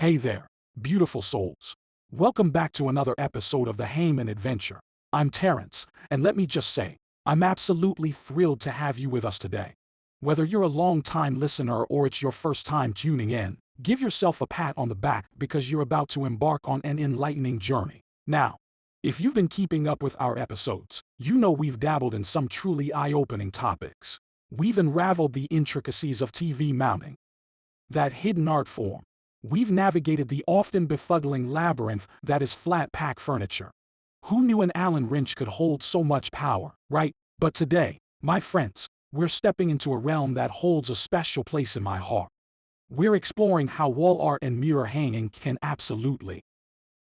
Hey there, beautiful souls. Welcome back to another episode of the Heyman Adventure. I'm Terrence, and let me just say, I'm absolutely thrilled to have you with us today. Whether you're a long-time listener or it's your first time tuning in, give yourself a pat on the back because you're about to embark on an enlightening journey. Now, if you've been keeping up with our episodes, you know we've dabbled in some truly eye-opening topics. We've unraveled the intricacies of TV mounting, that hidden art form. We've navigated the often befuddling labyrinth that is flat-pack furniture. Who knew an Allen wrench could hold so much power, right? But today, my friends, we're stepping into a realm that holds a special place in my heart. We're exploring how wall art and mirror hanging can absolutely,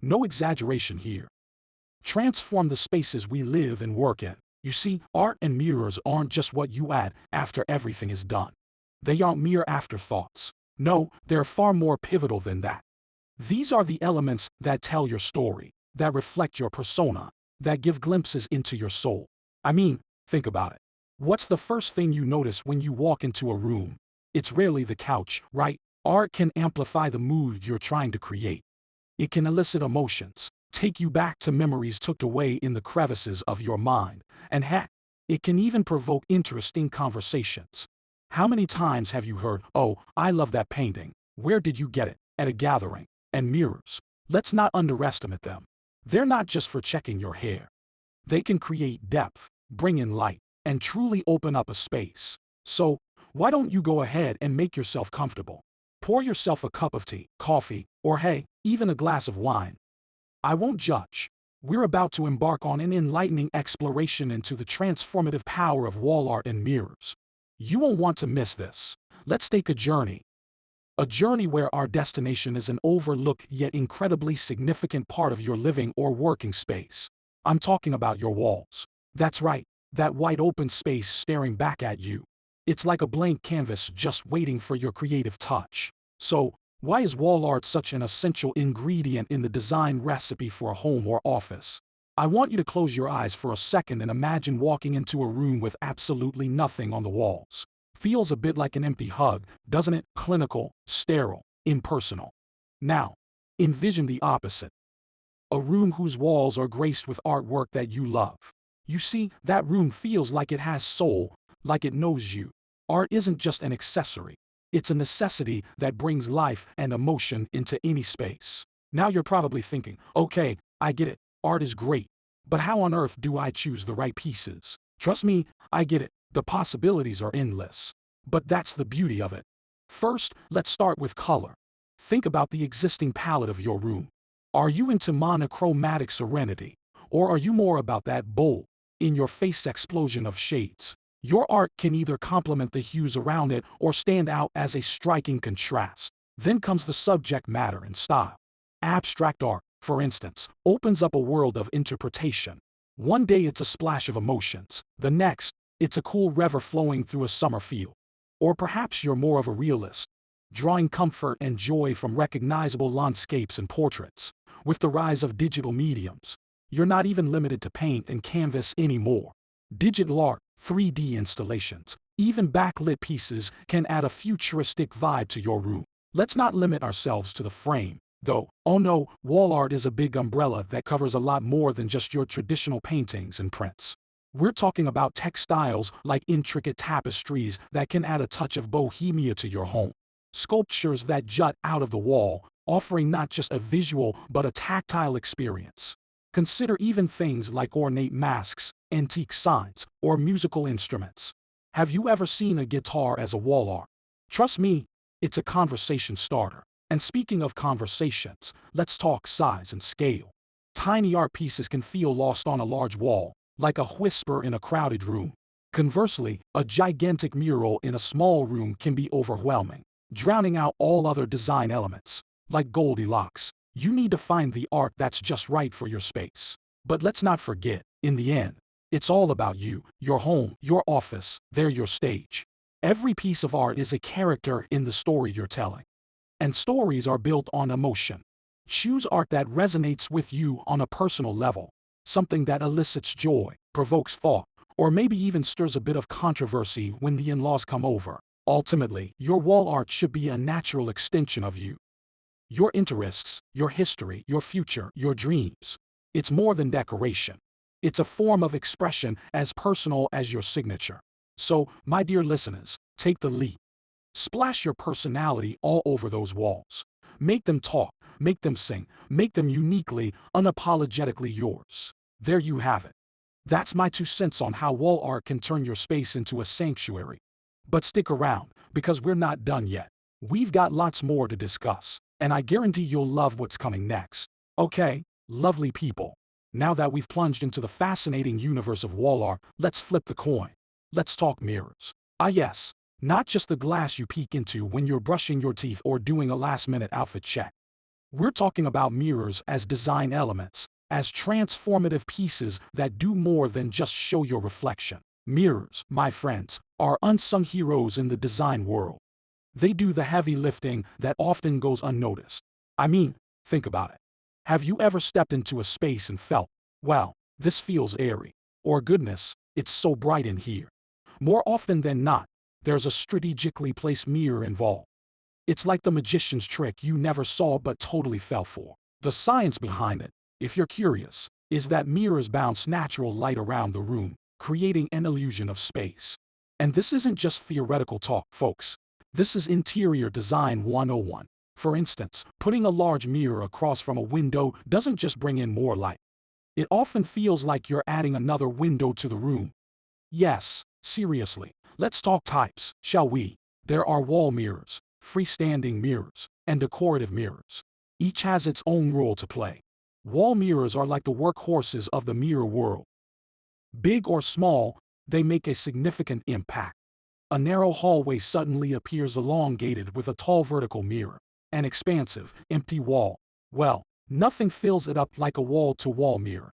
no exaggeration here, transform the spaces we live and work in. You see, art and mirrors aren't just what you add after everything is done. They aren't mere afterthoughts. No, they're far more pivotal than that. These are the elements that tell your story, that reflect your persona, that give glimpses into your soul. I mean, think about it. What's the first thing you notice when you walk into a room? It's rarely the couch, right? Art can amplify the mood you're trying to create. It can elicit emotions, take you back to memories tucked away in the crevices of your mind, and heck, it can even provoke interesting conversations. How many times have you heard, "Oh, I love that painting. Where did you get it?" at a gathering? And mirrors, let's not underestimate them. They're not just for checking your hair. They can create depth, bring in light, and truly open up a space. So, why don't you go ahead and make yourself comfortable? Pour yourself a cup of tea, coffee, or hey, even a glass of wine. I won't judge. We're about to embark on an enlightening exploration into the transformative power of wall art and mirrors. You won't want to miss this. Let's take a journey. A journey where our destination is an overlooked yet incredibly significant part of your living or working space. I'm talking about your walls. That's right, that wide open space staring back at you. It's like a blank canvas just waiting for your creative touch. So, why is wall art such an essential ingredient in the design recipe for a home or office? I want you to close your eyes for a second and imagine walking into a room with absolutely nothing on the walls. Feels a bit like an empty hug, doesn't it? Clinical, sterile, impersonal. Now, envision the opposite. A room whose walls are graced with artwork that you love. You see, that room feels like it has soul, like it knows you. Art isn't just an accessory. It's a necessity that brings life and emotion into any space. Now you're probably thinking, okay, I get it. Art is great, but how on earth do I choose the right pieces? Trust me, I get it. The possibilities are endless. But that's the beauty of it. First, let's start with color. Think about the existing palette of your room. Are you into monochromatic serenity? Or are you more about that bold, in-your-face explosion of shades? Your art can either complement the hues around it or stand out as a striking contrast. Then comes the subject matter and style. Abstract art, for instance, opens up a world of interpretation. One day it's a splash of emotions. The next, it's a cool river flowing through a summer field. Or perhaps you're more of a realist, drawing comfort and joy from recognizable landscapes and portraits. With the rise of digital mediums, you're not even limited to paint and canvas anymore. Digital art, 3D installations, even backlit pieces can add a futuristic vibe to your room. Let's not limit ourselves to the frame, though. Oh no, wall art is a big umbrella that covers a lot more than just your traditional paintings and prints. We're talking about textiles like intricate tapestries that can add a touch of bohemia to your home. Sculptures that jut out of the wall, offering not just a visual but a tactile experience. Consider even things like ornate masks, antique signs, or musical instruments. Have you ever seen a guitar as a wall art? Trust me, it's a conversation starter. And speaking of conversations, let's talk size and scale. Tiny art pieces can feel lost on a large wall, like a whisper in a crowded room. Conversely, a gigantic mural in a small room can be overwhelming, drowning out all other design elements. Like Goldilocks, you need to find the art that's just right for your space. But let's not forget, in the end, it's all about you, your home, your office, they're your stage. Every piece of art is a character in the story you're telling. And stories are built on emotion. Choose art that resonates with you on a personal level. Something that elicits joy, provokes thought, or maybe even stirs a bit of controversy when the in-laws come over. Ultimately, your wall art should be a natural extension of you. Your interests, your history, your future, your dreams. It's more than decoration. It's a form of expression as personal as your signature. So, my dear listeners, take the leap. Splash your personality all over those walls. Make them talk, make them sing, make them uniquely, unapologetically yours. There you have it. That's my 2 cents on how wall art can turn your space into a sanctuary. But stick around, because we're not done yet. We've got lots more to discuss, and I guarantee you'll love what's coming next. Okay, lovely people. Now that we've plunged into the fascinating universe of wall art, let's flip the coin. Let's talk mirrors. Ah yes, not just the glass you peek into when you're brushing your teeth or doing a last-minute outfit check. We're talking about mirrors as design elements, as transformative pieces that do more than just show your reflection. Mirrors, my friends, are unsung heroes in the design world. They do the heavy lifting that often goes unnoticed. I mean, think about it. Have you ever stepped into a space and felt, well, this feels airy, or goodness, it's so bright in here? More often than not, there's a strategically placed mirror involved. It's like the magician's trick you never saw but totally fell for. The science behind it, if you're curious, is that mirrors bounce natural light around the room, creating an illusion of space. And this isn't just theoretical talk, folks. This is interior design 101. For instance, putting a large mirror across from a window doesn't just bring in more light. It often feels like you're adding another window to the room. Yes, seriously, let's talk types, shall we? There are wall mirrors, freestanding mirrors, and decorative mirrors. Each has its own role to play. Wall mirrors are like the workhorses of the mirror world. Big or small, they make a significant impact. A narrow hallway suddenly appears elongated with a tall vertical mirror. An expansive, empty wall. Well, nothing fills it up like a wall-to-wall mirror.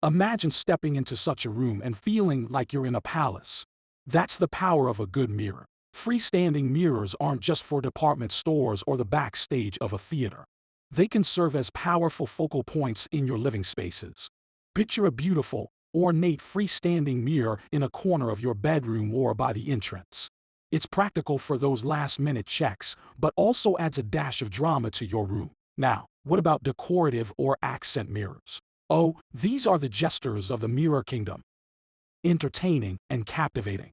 Imagine stepping into such a room and feeling like you're in a palace. That's the power of a good mirror. Freestanding mirrors aren't just for department stores or the backstage of a theater. They can serve as powerful focal points in your living spaces. Picture a beautiful, ornate freestanding mirror in a corner of your bedroom or by the entrance. It's practical for those last-minute checks, but also adds a dash of drama to your room. Now, what about decorative or accent mirrors? Oh, these are the jesters of the mirror kingdom. Entertaining and captivating.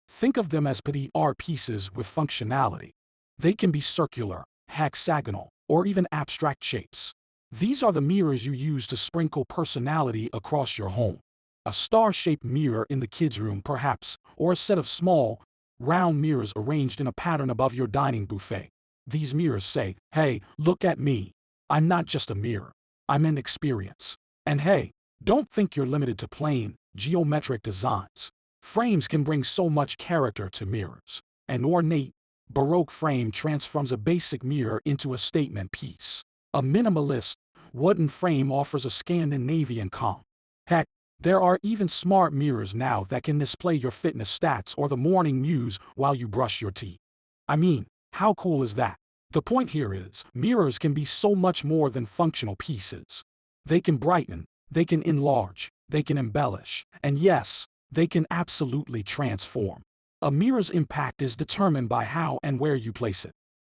Think of them as petite art pieces with functionality. They can be circular, hexagonal, or even abstract shapes. These are the mirrors you use to sprinkle personality across your home. A star-shaped mirror in the kids' room, perhaps, or a set of small, round mirrors arranged in a pattern above your dining buffet. These mirrors say, hey, look at me. I'm not just a mirror. I'm an experience. And hey, don't think you're limited to plain, geometric designs. Frames can bring so much character to mirrors. An ornate, Baroque frame transforms a basic mirror into a statement piece. A minimalist, wooden frame offers a Scandinavian calm. Heck, there are even smart mirrors now that can display your fitness stats or the morning news while you brush your teeth. I mean, how cool is that? The point here is, mirrors can be so much more than functional pieces. They can brighten, they can enlarge, they can embellish, and yes, they can absolutely transform. A mirror's impact is determined by how and where you place it.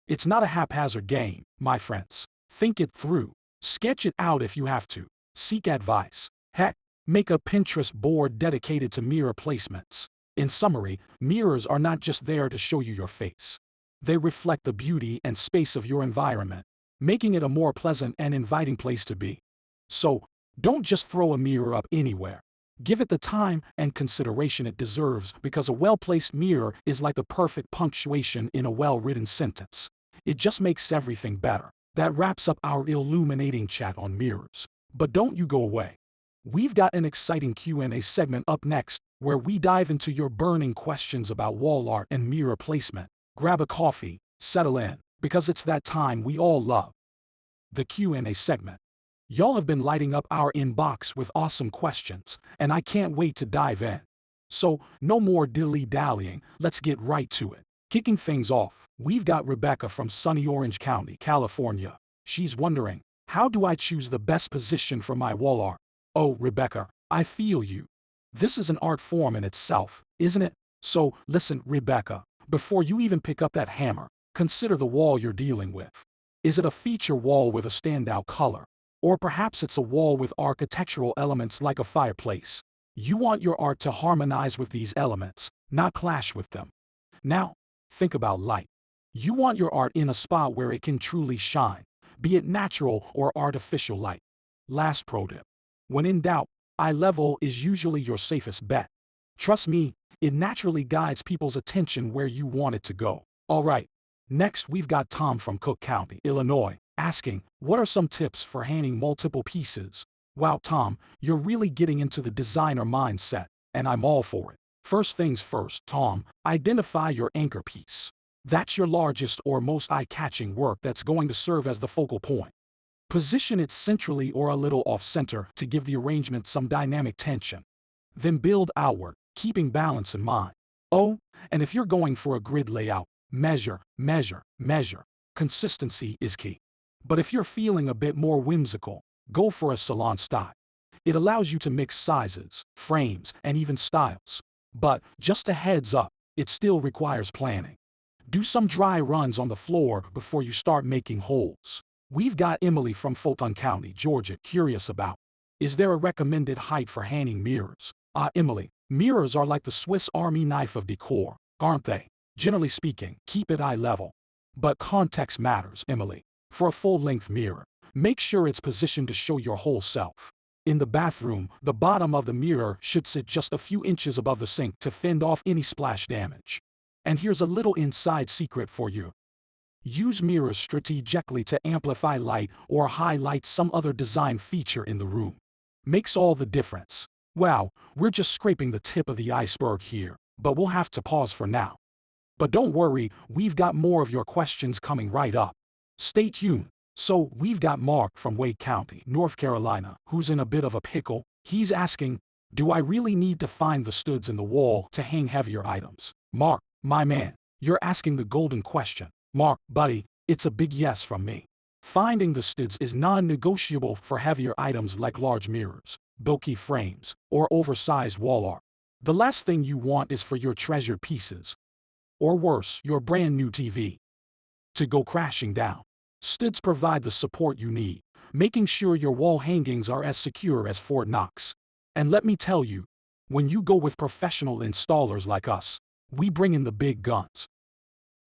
It's not a haphazard game, my friends. Think it through. Sketch it out if you have to. Seek advice. Heck, make a Pinterest board dedicated to mirror placements. In summary, mirrors are not just there to show you your face. They reflect the beauty and space of your environment, making it a more pleasant and inviting place to be. So, don't just throw a mirror up anywhere. Give it the time and consideration it deserves, because a well-placed mirror is like the perfect punctuation in a well-written sentence. It just makes everything better. That wraps up our illuminating chat on mirrors. But don't you go away. We've got an exciting Q&A segment up next, where we dive into your burning questions about wall art and mirror placement. Grab a coffee, settle in, because it's that time we all love. The Q&A segment. Y'all have been lighting up our inbox with awesome questions, and I can't wait to dive in. So, no more dilly-dallying, let's get right to it. Kicking things off, we've got Rebecca from sunny Orange County, California. She's wondering, how do I choose the best position for my wall art? Oh, Rebecca, I feel you. This is an art form in itself, isn't it? So, listen, Rebecca, before you even pick up that hammer, consider the wall you're dealing with. Is it a feature wall with a standout color? Or perhaps it's a wall with architectural elements like a fireplace. You want your art to harmonize with these elements, not clash with them. Now, think about light. You want your art in a spot where it can truly shine, be it natural or artificial light. Last pro tip. When in doubt, eye level is usually your safest bet. Trust me, it naturally guides people's attention where you want it to go. Alright, next we've got Tom from Cook County, Illinois, asking, what are some tips for hanging multiple pieces? Wow, Tom, you're really getting into the designer mindset, and I'm all for it. First things first, Tom, identify your anchor piece. That's your largest or most eye-catching work that's going to serve as the focal point. Position it centrally or a little off-center to give the arrangement some dynamic tension. Then build outward, keeping balance in mind. Oh, and if you're going for a grid layout, measure, measure, measure. Consistency is key. But if you're feeling a bit more whimsical, go for a salon style. It allows you to mix sizes, frames, and even styles. But, just a heads up, it still requires planning. Do some dry runs on the floor before you start making holes. We've got Emily from Fulton County, Georgia, curious about, is there a recommended height for hanging mirrors? Emily, mirrors are like the Swiss Army knife of decor, aren't they? Generally speaking, keep it eye level. But context matters, Emily. For a full-length mirror, make sure it's positioned to show your whole self. In the bathroom, the bottom of the mirror should sit just a few inches above the sink to fend off any splash damage. And here's a little inside secret for you. Use mirrors strategically to amplify light or highlight some other design feature in the room. Makes all the difference. Wow, we're just scraping the tip of the iceberg here, but we'll have to pause for now. But don't worry, we've got more of your questions coming right up. Stay tuned. So, we've got Mark from Wake County, North Carolina, who's in a bit of a pickle. He's asking, do I really need to find the studs in the wall to hang heavier items? Mark, my man, you're asking the golden question. Mark, buddy, it's a big yes from me. Finding the studs is non-negotiable for heavier items like large mirrors, bulky frames, or oversized wall art. The last thing you want is for your treasured pieces, or worse, your brand new TV, to go crashing down. Studs provide the support you need, making sure your wall hangings are as secure as Fort Knox. And let me tell you, when you go with professional installers like us, we bring in the big guns.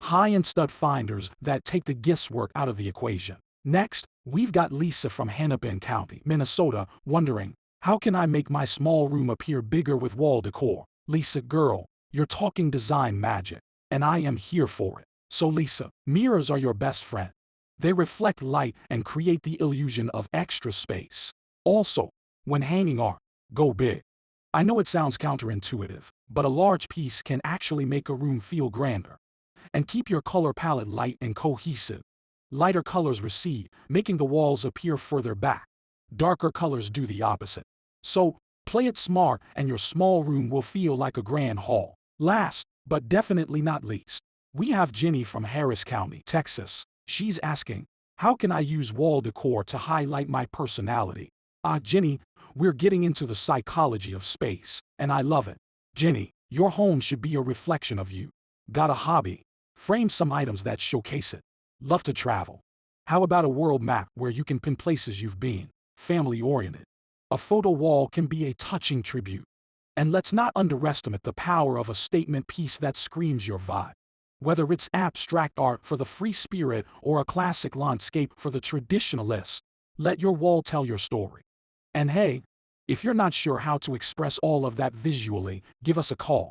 High-end stud finders that take the guesswork out of the equation. Next, we've got Lisa from Hennepin County, Minnesota, wondering, how can I make my small room appear bigger with wall decor? Lisa, girl, you're talking design magic, and I am here for it. So Lisa, mirrors are your best friend. They reflect light and create the illusion of extra space. Also, when hanging art, go big. I know it sounds counterintuitive, but a large piece can actually make a room feel grander. And keep your color palette light and cohesive. Lighter colors recede, making the walls appear further back. Darker colors do the opposite. So, play it smart and your small room will feel like a grand hall. Last, but definitely not least, we have Jenny from Harris County, Texas. She's asking, how can I use wall decor to highlight my personality? Jenny, we're getting into the psychology of space, and I love it. Jenny, your home should be a reflection of you. Got a hobby? Frame some items that showcase it. Love to travel? How about a world map where you can pin places you've been? Family-oriented. A photo wall can be a touching tribute. And let's not underestimate the power of a statement piece that screams your vibe. Whether it's abstract art for the free spirit or a classic landscape for the traditionalist, let your wall tell your story. And hey, if you're not sure how to express all of that visually, give us a call.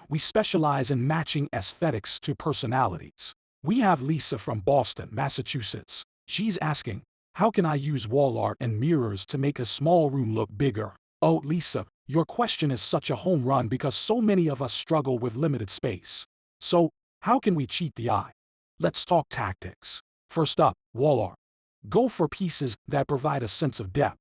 We specialize in matching aesthetics to personalities. We have Lisa from Boston, Massachusetts. She's asking, how can I use wall art and mirrors to make a small room look bigger? Oh, Lisa, your question is such a home run because so many of us struggle with limited space. So, how can we cheat the eye? Let's talk tactics. First up, wall art. Go for pieces that provide a sense of depth.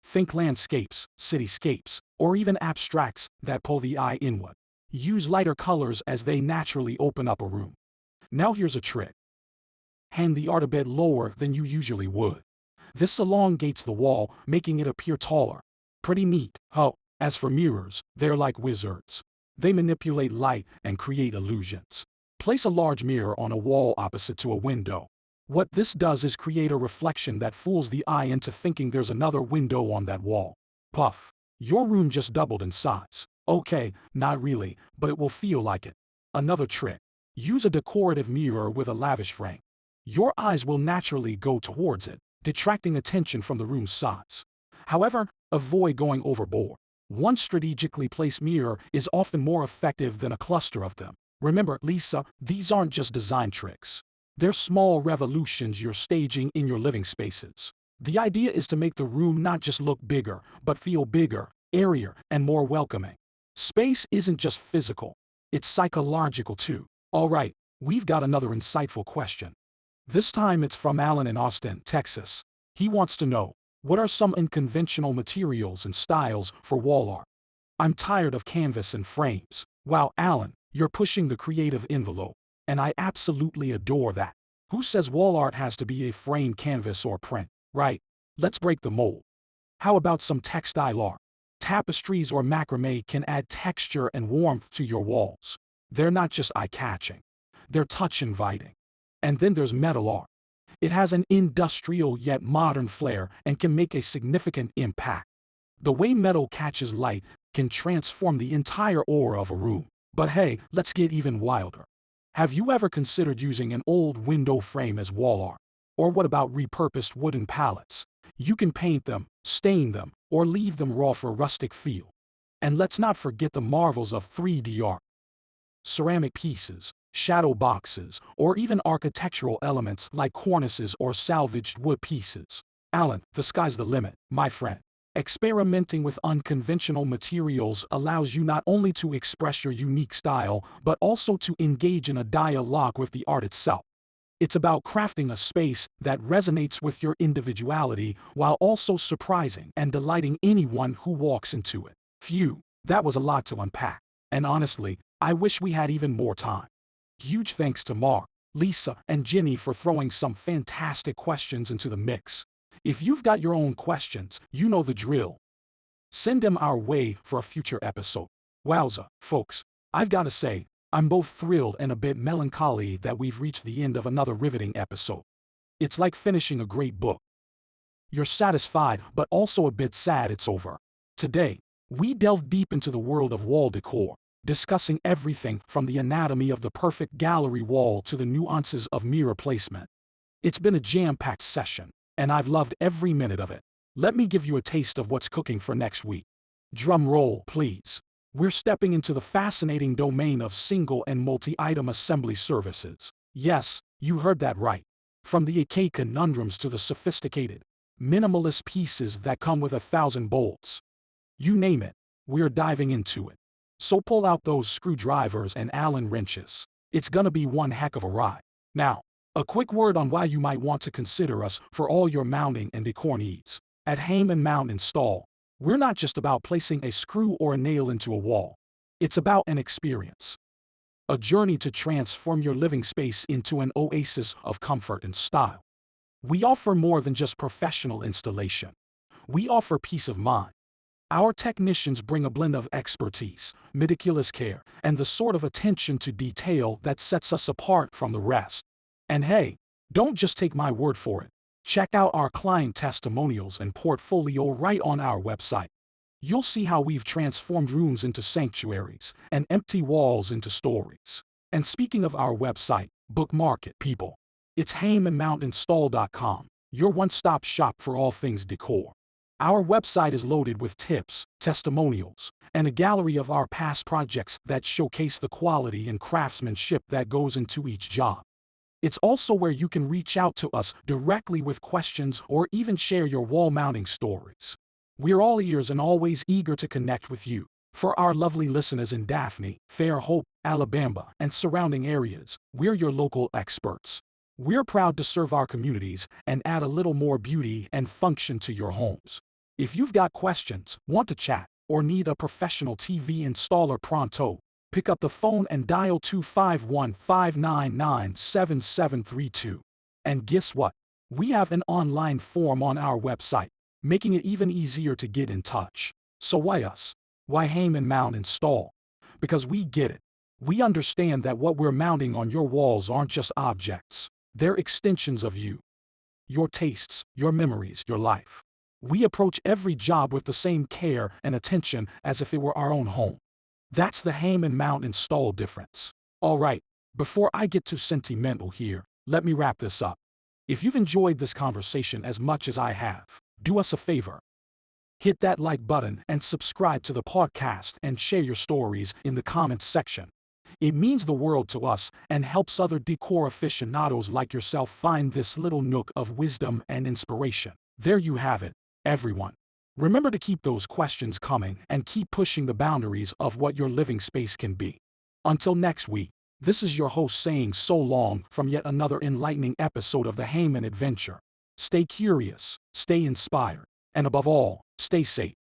Think landscapes, cityscapes, or even abstracts that pull the eye inward. Use lighter colors as they naturally open up a room. Now here's a trick. Hang the art a bit lower than you usually would. This elongates the wall, making it appear taller. Pretty neat. Oh, as for mirrors, they're like wizards. They manipulate light and create illusions. Place a large mirror on a wall opposite to a window. What this does is create a reflection that fools the eye into thinking there's another window on that wall. Puff. Your room just doubled in size. Okay, not really, but it will feel like it. Another trick. Use a decorative mirror with a lavish frame. Your eyes will naturally go towards it, detracting attention from the room's size. However, avoid going overboard. One strategically placed mirror is often more effective than a cluster of them. Remember, Lisa, these aren't just design tricks. They're small revolutions you're staging in your living spaces. The idea is to make the room not just look bigger, but feel bigger, airier, and more welcoming. Space isn't just physical, it's psychological too. All right, we've got another insightful question. This time it's from Alan in Austin, Texas. He wants to know, what are some unconventional materials and styles for wall art? I'm tired of canvas and frames. Wow, Alan, you're pushing the creative envelope. And I absolutely adore that. Who says wall art has to be a framed canvas or print? Right, let's break the mold. How about some textile art? Tapestries or macrame can add texture and warmth to your walls. They're not just eye-catching, they're touch-inviting. And then there's metal art. It has an industrial yet modern flair and can make a significant impact. The way metal catches light can transform the entire aura of a room. But hey, let's get even wilder. Have you ever considered using an old window frame as wall art? Or what about repurposed wooden pallets? You can paint them, stain them, or leave them raw for a rustic feel. And let's not forget the marvels of 3D art. Ceramic pieces, shadow boxes, or even architectural elements like cornices or salvaged wood pieces. Alan, the sky's the limit, my friend. Experimenting with unconventional materials allows you not only to express your unique style, but also to engage in a dialogue with the art itself. It's about crafting a space that resonates with your individuality while also surprising and delighting anyone who walks into it. Phew, that was a lot to unpack. And honestly, I wish we had even more time. Huge thanks to Mark, Lisa, and Jenny for throwing some fantastic questions into the mix. If you've got your own questions, you know the drill. Send them our way for a future episode. Wowza, folks, I've got to say, I'm both thrilled and a bit melancholy that we've reached the end of another riveting episode. It's like finishing a great book. You're satisfied, but also a bit sad it's over. Today, we delved deep into the world of wall decor, discussing everything from the anatomy of the perfect gallery wall to the nuances of mirror placement. It's been a jam-packed session, and I've loved every minute of it. Let me give you a taste of what's cooking for next week. Drum roll, please. We're stepping into the fascinating domain of single and multi-item assembly services. Yes, you heard that right. From the IKEA conundrums to the sophisticated, minimalist pieces that come with 1,000 bolts. You name it, we're diving into it. So pull out those screwdrivers and Allen wrenches. It's gonna be one heck of a ride. Now, a quick word on why you might want to consider us for all your mounting and decor needs. At Heyman Mount Install, we're not just about placing a screw or a nail into a wall. It's about an experience. A journey to transform your living space into an oasis of comfort and style. We offer more than just professional installation. We offer peace of mind. Our technicians bring a blend of expertise, meticulous care, and the sort of attention to detail that sets us apart from the rest. And hey, don't just take my word for it. Check out our client testimonials and portfolio right on our website. You'll see how we've transformed rooms into sanctuaries and empty walls into stories. And speaking of our website, bookmark it, people. It's HeymanMountInstall.com, your one-stop shop for all things decor. Our website is loaded with tips, testimonials, and a gallery of our past projects that showcase the quality and craftsmanship that goes into each job. It's also where you can reach out to us directly with questions or even share your wall mounting stories. We're all ears and always eager to connect with you. For our lovely listeners in Daphne, Fairhope, Alabama, and surrounding areas, we're your local experts. We're proud to serve our communities and add a little more beauty and function to your homes. If you've got questions, want to chat, or need a professional TV installer pronto, pick up the phone and dial 251-599-7732. And guess what? We have an online form on our website, making it even easier to get in touch. So why us? Why Heyman Mount Install? Because we get it. We understand that what we're mounting on your walls aren't just objects. They're extensions of you. Your tastes, your memories, your life. We approach every job with the same care and attention as if it were our own home. That's the Haim and Mount install difference. All right, before I get too sentimental here, let me wrap this up. If you've enjoyed this conversation as much as I have, do us a favor. Hit that like button and subscribe to the podcast and share your stories in the comments section. It means the world to us and helps other decor aficionados like yourself find this little nook of wisdom and inspiration. There you have it, everyone. Remember to keep those questions coming and keep pushing the boundaries of what your living space can be. Until next week, this is your host saying so long from yet another enlightening episode of the Haim Adventure. Stay curious, stay inspired, and above all, stay safe.